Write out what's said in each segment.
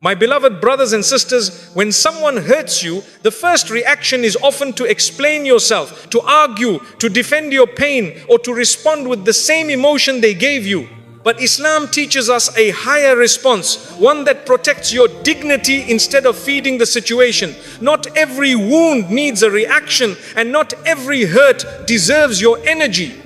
My beloved brothers and sisters, when someone hurts you, the first reaction is often to explain yourself, to argue, to defend your pain, or to respond with the same emotion they gave you. But Islam teaches us a higher response, one that protects your dignity instead of feeding the situation. Not every wound needs a reaction, and not every hurt deserves your energy.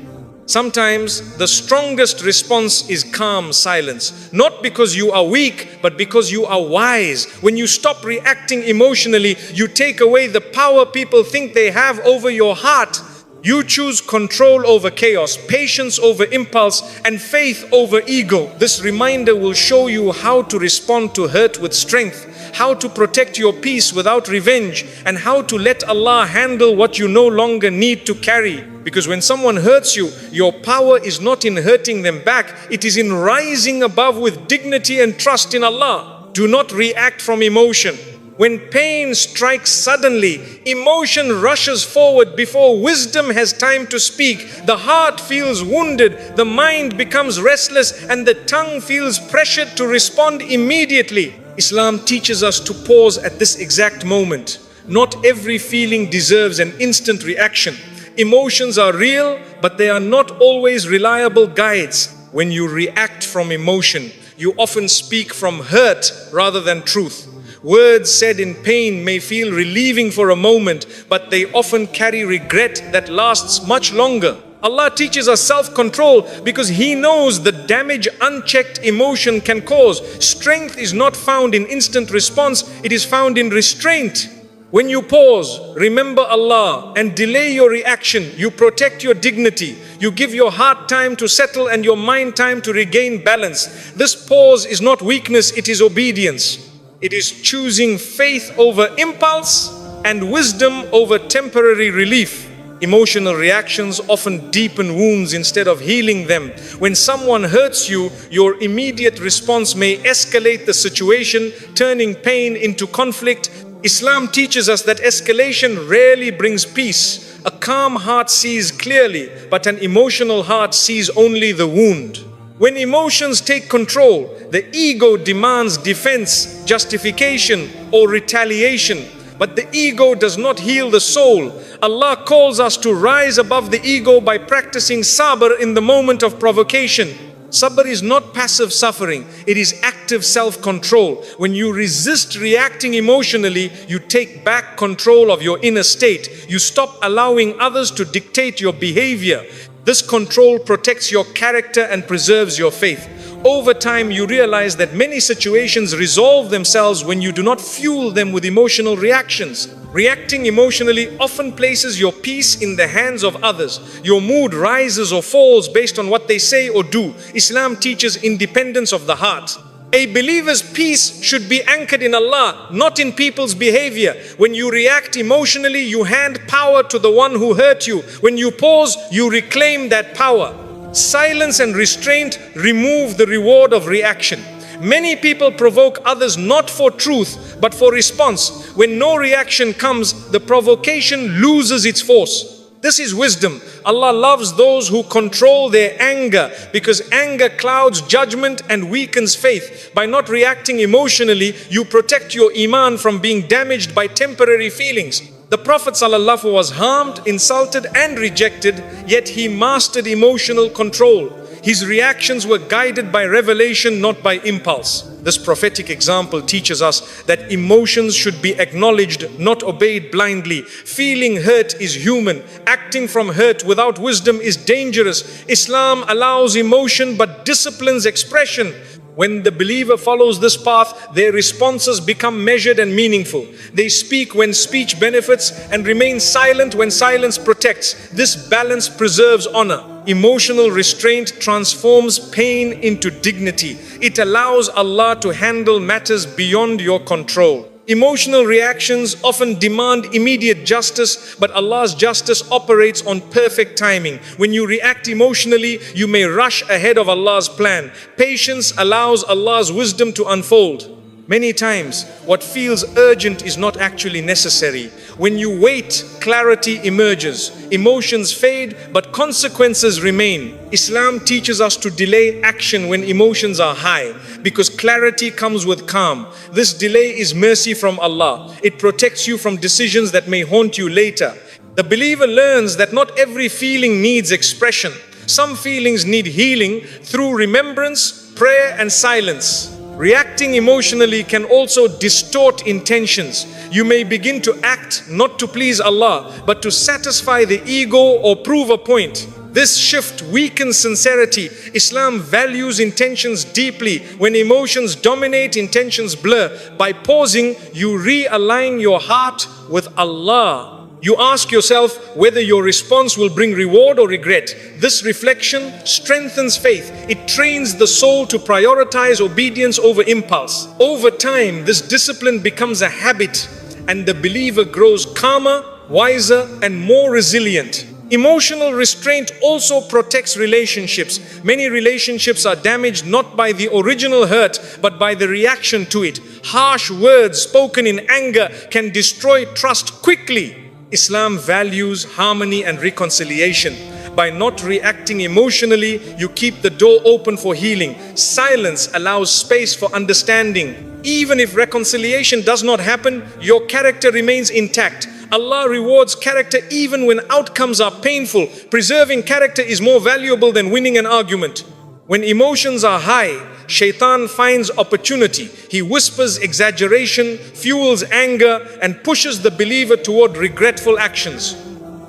Sometimes the strongest response is calm silence, not because you are weak, but because you are wise. When you stop reacting emotionally, you take away the power people think they have over your heart. You choose control over chaos, patience over impulse, and faith over ego. This reminder will show you how to respond to hurt with strength, how to protect your peace without revenge, and how to let Allah handle what you no longer need to carry. Because when someone hurts you, your power is not in hurting them back, it is in rising above with dignity and trust in Allah. Do not react from emotion. When pain strikes suddenly, emotion rushes forward before wisdom has time to speak. The heart feels wounded, the mind becomes restless, and the tongue feels pressured to respond immediately. Islam teaches us to pause at this exact moment. Not every feeling deserves an instant reaction. Emotions are real, but they are not always reliable guides. When you react from emotion, you often speak from hurt rather than truth. Words said in pain may feel relieving for a moment, but they often carry regret that lasts much longer. Allah teaches us self-control because He knows the damage unchecked emotion can cause. Strength is not found in instant response, it is found in restraint. When you pause, remember Allah, and delay your reaction, you protect your dignity. You give your heart time to settle and your mind time to regain balance. This pause is not weakness, it is obedience. It is choosing faith over impulse and wisdom over temporary relief. Emotional reactions often deepen wounds instead of healing them. When someone hurts you, your immediate response may escalate the situation, turning pain into conflict. Islam teaches us that escalation rarely brings peace. A calm heart sees clearly, but an emotional heart sees only the wound. When emotions take control, the ego demands defense, justification, or retaliation. But the ego does not heal the soul. Allah calls us to rise above the ego by practicing sabr in the moment of provocation. Sabr is not passive suffering, it is active self-control. When you resist reacting emotionally, you take back control of your inner state. You stop allowing others to dictate your behavior. This control protects your character and preserves your faith. Over time, you realize that many situations resolve themselves when you do not fuel them with emotional reactions. Reacting emotionally often places your peace in the hands of others. Your mood rises or falls based on what they say or do. Islam teaches independence of the heart. A believer's peace should be anchored in Allah, not in people's behavior. When you react emotionally, you hand power to the one who hurt you. When you pause, you reclaim that power. Silence and restraint remove the reward of reaction. Many people provoke others not for truth, but for response. When no reaction comes, the provocation loses its force. This is wisdom. Allah loves those who control their anger because anger clouds judgment and weakens faith. By not reacting emotionally, you protect your iman from being damaged by temporary feelings. The Prophet ﷺ was harmed, insulted and rejected, yet he mastered emotional control. His reactions were guided by revelation, not by impulse. This prophetic example teaches us that emotions should be acknowledged, not obeyed blindly. Feeling hurt is human. Acting from hurt without wisdom is dangerous. Islam allows emotion but disciplines expression. When the believer follows this path, their responses become measured and meaningful. They speak when speech benefits and remain silent when silence protects. This balance preserves honor. Emotional restraint transforms pain into dignity. It allows Allah to handle matters beyond your control. Emotional reactions often demand immediate justice, but Allah's justice operates on perfect timing. When you react emotionally, you may rush ahead of Allah's plan. Patience allows Allah's wisdom to unfold. Many times, what feels urgent is not actually necessary. When you wait, clarity emerges. Emotions fade, but consequences remain. Islam teaches us to delay action when emotions are high, because clarity comes with calm. This delay is mercy from Allah. It protects you from decisions that may haunt you later. The believer learns that not every feeling needs expression. Some feelings need healing through remembrance, prayer, and silence. Reacting emotionally can also distort intentions. You may begin to act not to please Allah, but to satisfy the ego or prove a point. This shift weakens sincerity. Islam values intentions deeply. When emotions dominate, intentions blur. By pausing, you realign your heart with Allah. You ask yourself whether your response will bring reward or regret. This reflection strengthens faith. It trains the soul to prioritize obedience over impulse. Over time, this discipline becomes a habit, and the believer grows calmer, wiser, and more resilient. Emotional restraint also protects relationships. Many relationships are damaged not by the original hurt, but by the reaction to it. Harsh words spoken in anger can destroy trust quickly. Islam values harmony and reconciliation. By not reacting emotionally, you keep the door open for healing. Silence allows space for understanding. Even if reconciliation does not happen, your character remains intact. Allah rewards character even when outcomes are painful. Preserving character is more valuable than winning an argument. When emotions are high, Shaitan finds opportunity. He whispers exaggeration, fuels anger, and pushes the believer toward regretful actions.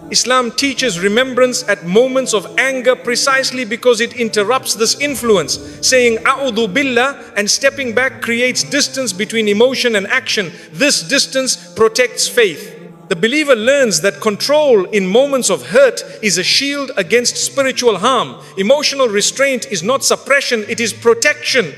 Islam teaches remembrance at moments of anger precisely because it interrupts this influence. Saying "A'udhu billah" and stepping back creates distance between emotion and action. This distance protects faith. The believer learns that control in moments of hurt is a shield against spiritual harm. Emotional restraint is not suppression, it is protection.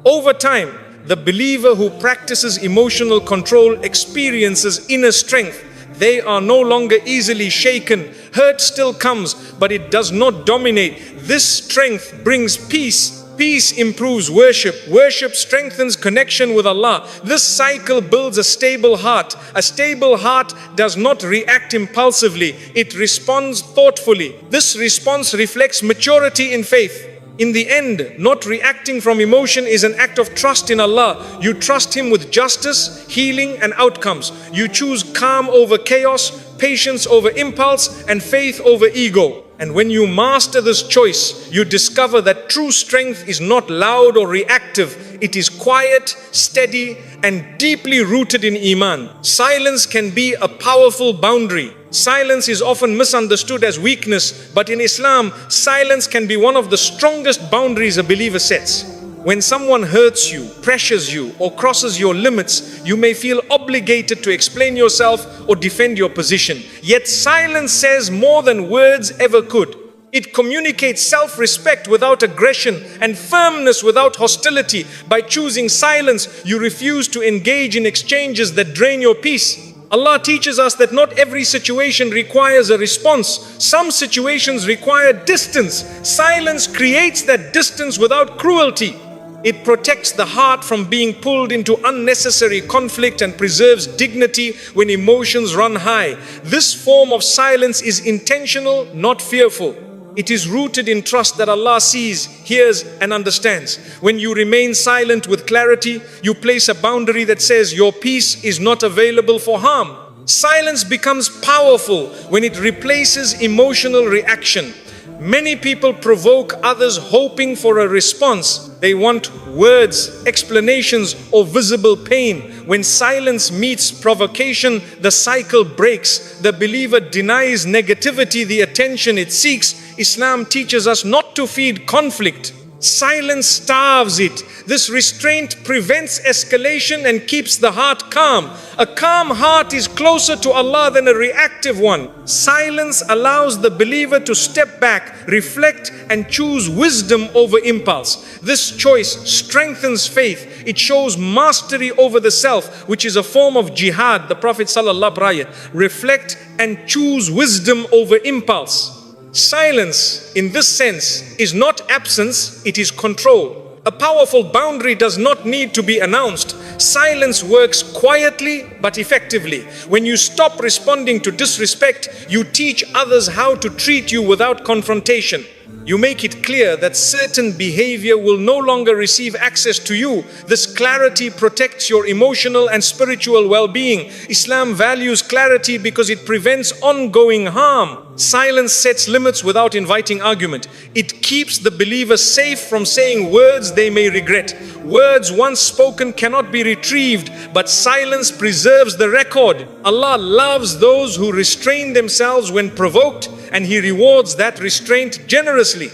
Over time, the believer who practices emotional control experiences inner strength. They are no longer easily shaken. Hurt still comes, but it does not dominate. This strength brings peace. Peace improves worship. Worship strengthens connection with Allah. This cycle builds a stable heart. A stable heart does not react impulsively. It responds thoughtfully. This response reflects maturity in faith. In the end, not reacting from emotion is an act of trust in Allah. You trust Him with justice, healing, and outcomes. You choose calm over chaos, patience over impulse, and faith over ego. And when you master this choice, you discover that true strength is not loud or reactive. It is quiet, steady, and deeply rooted in Iman. Silence can be a powerful boundary. Silence is often misunderstood as weakness, but in Islam, silence can be one of the strongest boundaries a believer sets. When someone hurts you, pressures you, or crosses your limits, you may feel obligated to explain yourself or defend your position. Yet silence says more than words ever could. It communicates self-respect without aggression and firmness without hostility. By choosing silence, you refuse to engage in exchanges that drain your peace. Allah teaches us that not every situation requires a response. Some situations require distance. Silence creates that distance without cruelty. It protects the heart from being pulled into unnecessary conflict and preserves dignity when emotions run high. This form of silence is intentional, not fearful. It is rooted in trust that Allah sees, hears, and understands. When you remain silent with clarity, you place a boundary that says your peace is not available for harm. Silence becomes powerful when it replaces emotional reaction. Many people provoke others hoping for a response. They want words, explanations, or visible pain. When silence meets provocation, the cycle breaks. The believer denies negativity the attention it seeks. Islam teaches us not to feed conflict. Silence starves it. This restraint prevents escalation and keeps the heart calm. A calm heart is closer to Allah than a reactive one. Silence allows the believer to step back, reflect, and choose wisdom over impulse. This choice strengthens faith. It shows mastery over the self, which is a form of jihad. The Prophet ﷺ, reflect and choose wisdom over impulse. Silence, in this sense, is not absence, it is control. A powerful boundary does not need to be announced. Silence works quietly but effectively. When you stop responding to disrespect, you teach others how to treat you without confrontation. You make it clear that certain behavior will no longer receive access to you. This clarity protects your emotional and spiritual well-being. Islam values clarity because it prevents ongoing harm. Silence sets limits without inviting argument. It keeps the believer safe from saying words they may regret. Words once spoken cannot be retrieved, but silence preserves the record. Allah loves those who restrain themselves when provoked, and He rewards that restraint generously.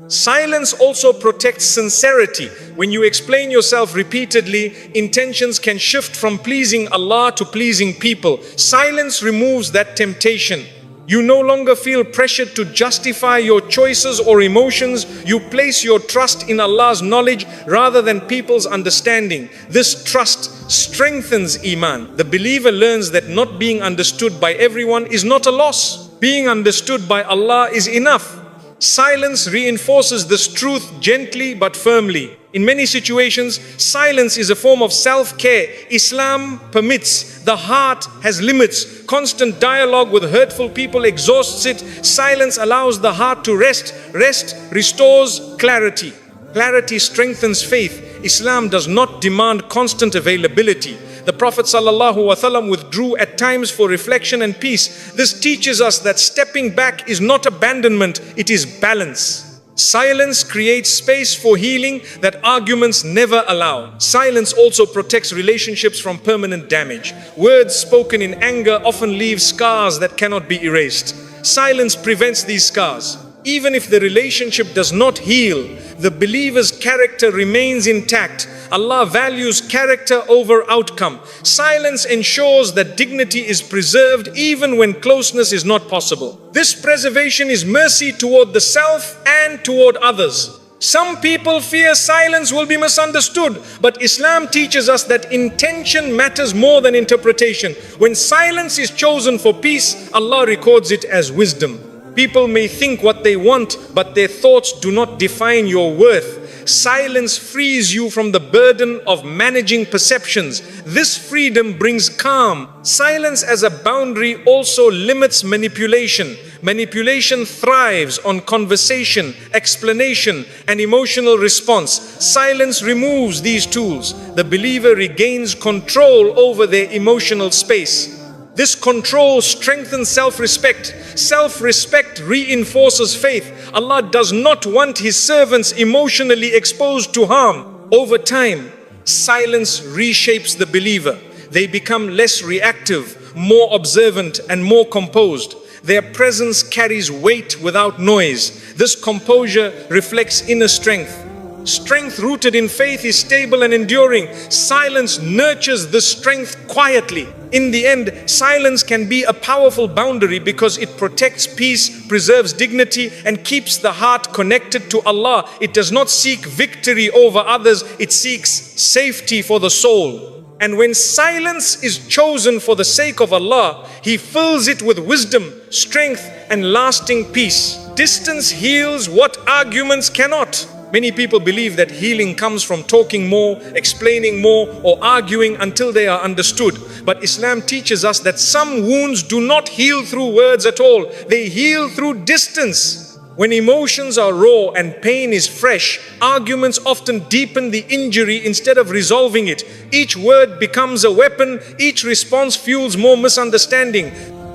Silence also protects sincerity. When you explain yourself repeatedly, intentions can shift from pleasing Allah to pleasing people. Silence removes that temptation. You no longer feel pressured to justify your choices or emotions. You place your trust in Allah's knowledge rather than people's understanding. This trust strengthens Iman. The believer learns that not being understood by everyone is not a loss. Being understood by Allah is enough. Silence reinforces this truth gently but firmly. In many situations, silence is a form of self-care. Islam permits. The heart has limits. Constant dialogue with hurtful people exhausts it. Silence allows the heart to rest. Rest restores clarity. Clarity strengthens faith. Islam does not demand constant availability. The Prophet ﷺ withdrew at times for reflection and peace. This teaches us that stepping back is not abandonment, it is balance. Silence creates space for healing that arguments never allow. Silence also protects relationships from permanent damage. Words spoken in anger often leave scars that cannot be erased. Silence prevents these scars. Even if the relationship does not heal, the believer's character remains intact. Allah values character over outcome. Silence ensures that dignity is preserved even when closeness is not possible. This preservation is mercy toward the self and toward others. Some people fear silence will be misunderstood, but Islam teaches us that intention matters more than interpretation. When silence is chosen for peace, Allah records it as wisdom. People may think what they want, but their thoughts do not define your worth. Silence frees you from the burden of managing perceptions. This freedom brings calm. Silence as a boundary also limits manipulation. Manipulation thrives on conversation, explanation, and emotional response. Silence removes these tools. The believer regains control over their emotional space. This control strengthens self-respect. Self-respect reinforces faith. Allah does not want His servants emotionally exposed to harm. Over time, silence reshapes the believer. They become less reactive, more observant, and more composed. Their presence carries weight without noise. This composure reflects inner strength. Strength rooted in faith is stable and enduring. Silence nurtures this strength quietly. In the end, silence can be a powerful boundary because it protects peace, preserves dignity, and keeps the heart connected to Allah. It does not seek victory over others, it seeks safety for the soul. And when silence is chosen for the sake of Allah, He fills it with wisdom, strength, and lasting peace. Distance heals what arguments cannot. Many people believe that healing comes from talking more, explaining more, or arguing until they are understood. But Islam teaches us that some wounds do not heal through words at all. They heal through distance. When emotions are raw and pain is fresh, arguments often deepen the injury instead of resolving it. Each word becomes a weapon. Each response fuels more misunderstanding.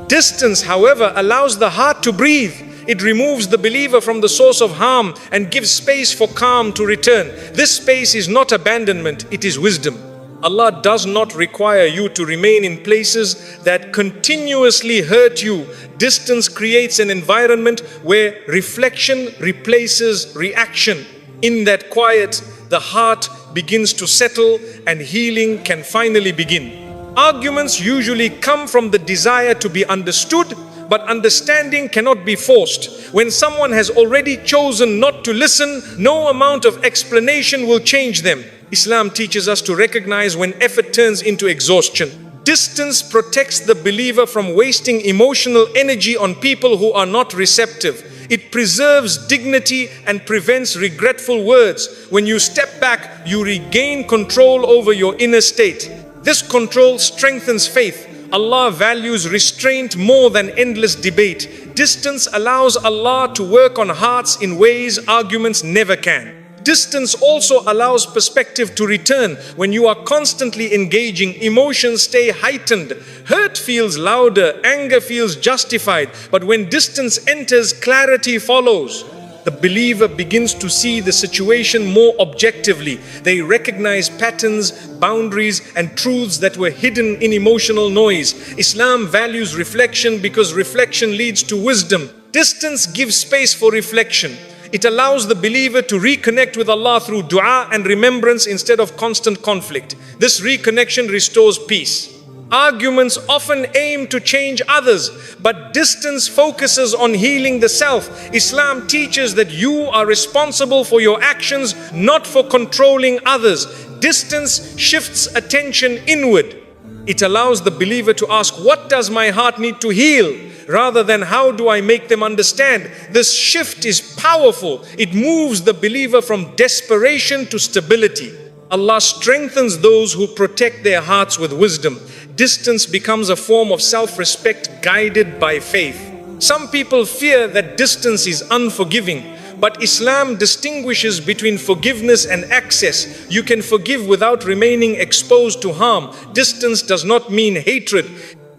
Distance, however, allows the heart to breathe. It removes the believer from the source of harm and gives space for calm to return. This space is not abandonment, it is wisdom. Allah does not require you to remain in places that continuously hurt you. Distance creates an environment where reflection replaces reaction. In that quiet, the heart begins to settle and healing can finally begin. Arguments usually come from the desire to be understood, but understanding cannot be forced. When someone has already chosen not to listen, no amount of explanation will change them. Islam teaches us to recognize when effort turns into exhaustion. Distance protects the believer from wasting emotional energy on people who are not receptive. It preserves dignity and prevents regretful words. When you step back, you regain control over your inner state. This control strengthens faith. Allah values restraint more than endless debate. Distance allows Allah to work on hearts in ways arguments never can. Distance also allows perspective to return. When you are constantly engaging, emotions stay heightened. Hurt feels louder, anger feels justified. But when distance enters, clarity follows. The believer begins to see the situation more objectively. They recognize patterns, boundaries, and truths that were hidden in emotional noise. Islam values reflection because reflection leads to wisdom. Distance gives space for reflection. It allows the believer to reconnect with Allah through dua and remembrance instead of constant conflict. This reconnection restores peace. Arguments often aim to change others, but distance focuses on healing the self. Islam teaches that you are responsible for your actions, not for controlling others. Distance shifts attention inward. It allows the believer to ask, what does my heart need to heal? Rather than how do I make them understand? This shift is powerful. It moves the believer from desperation to stability. Allah strengthens those who protect their hearts with wisdom. Distance becomes a form of self-respect guided by faith. Some people fear that distance is unforgiving, but Islam distinguishes between forgiveness and access. You can forgive without remaining exposed to harm. Distance does not mean hatred.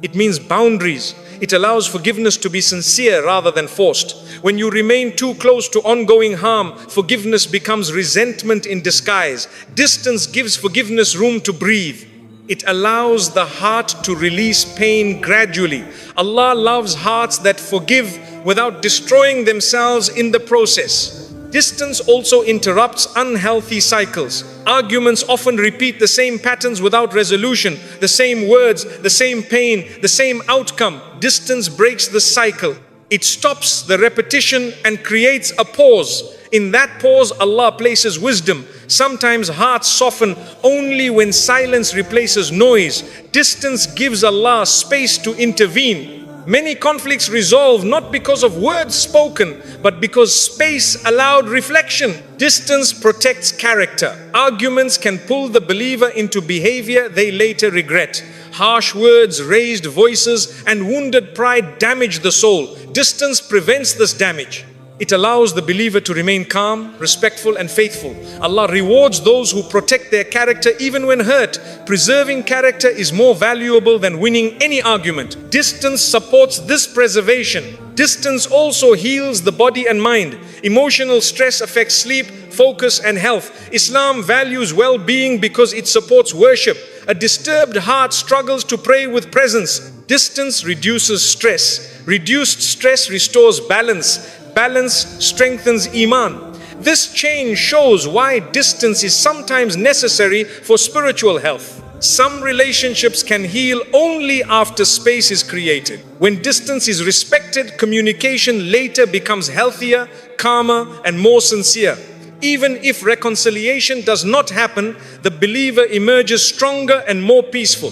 It means boundaries. It allows forgiveness to be sincere rather than forced. When you remain too close to ongoing harm, forgiveness becomes resentment in disguise. Distance gives forgiveness room to breathe. It allows the heart to release pain gradually. Allah loves hearts that forgive without destroying themselves in the process. Distance also interrupts unhealthy cycles. Arguments often repeat the same patterns without resolution, the same words, the same pain, the same outcome. Distance breaks the cycle. It stops the repetition and creates a pause. In that pause, Allah places wisdom. Sometimes hearts soften only when silence replaces noise. Distance gives Allah space to intervene. Many conflicts resolve not because of words spoken, but because space allowed reflection. Distance protects character. Arguments can pull the believer into behavior they later regret. Harsh words, raised voices, and wounded pride damage the soul. Distance prevents this damage. It allows the believer to remain calm, respectful, and faithful. Allah rewards those who protect their character even when hurt. Preserving character is more valuable than winning any argument. Distance supports this preservation. Distance also heals the body and mind. Emotional stress affects sleep, focus, and health. Islam values well-being because it supports worship. A disturbed heart struggles to pray with presence. Distance reduces stress. Reduced stress restores balance. Balance strengthens Iman. This change shows why distance is sometimes necessary for spiritual health. Some relationships can heal only after space is created. When distance is respected, communication later becomes healthier, calmer, and more sincere. Even if reconciliation does not happen, the believer emerges stronger and more peaceful.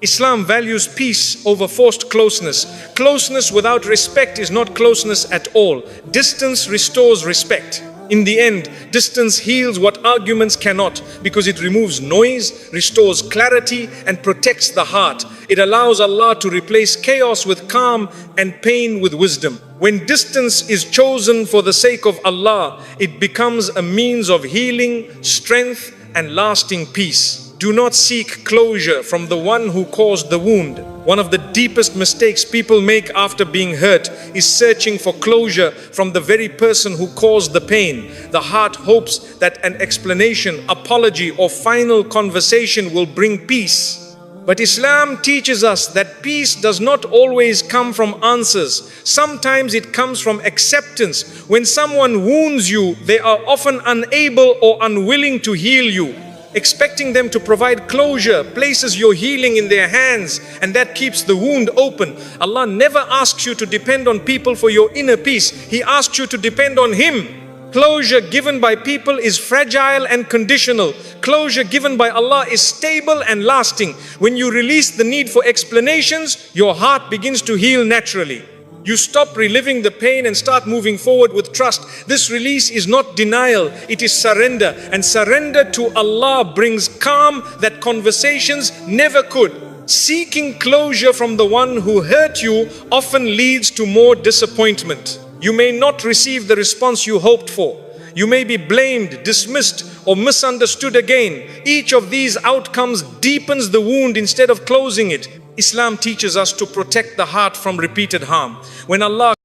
Islam values peace over forced closeness. Closeness without respect is not closeness at all. Distance restores respect. In the end, distance heals what arguments cannot because it removes noise, restores clarity, and protects the heart. It allows Allah to replace chaos with calm and pain with wisdom. When distance is chosen for the sake of Allah, it becomes a means of healing, strength, and lasting peace. Do not seek closure from the one who caused the wound. One of the deepest mistakes people make after being hurt is searching for closure from the very person who caused the pain. The heart hopes that an explanation, apology, or final conversation will bring peace. But Islam teaches us that peace does not always come from answers. Sometimes it comes from acceptance. When someone wounds you, they are often unable or unwilling to heal you. Expecting them to provide closure places your healing in their hands, and that keeps the wound open. Allah never asks you to depend on people for your inner peace. He asks you to depend on Him. Closure given by people is fragile and conditional. Closure given by Allah is stable and lasting. When you release the need for explanations, your heart begins to heal naturally. You stop reliving the pain and start moving forward with trust. This release is not denial, it is surrender. And surrender to Allah brings calm that conversations never could. Seeking closure from the one who hurt you often leads to more disappointment. You may not receive the response you hoped for. You may be blamed, dismissed, or misunderstood again. Each of these outcomes deepens the wound instead of closing it. Islam teaches us to protect the heart from repeated harm. When Allah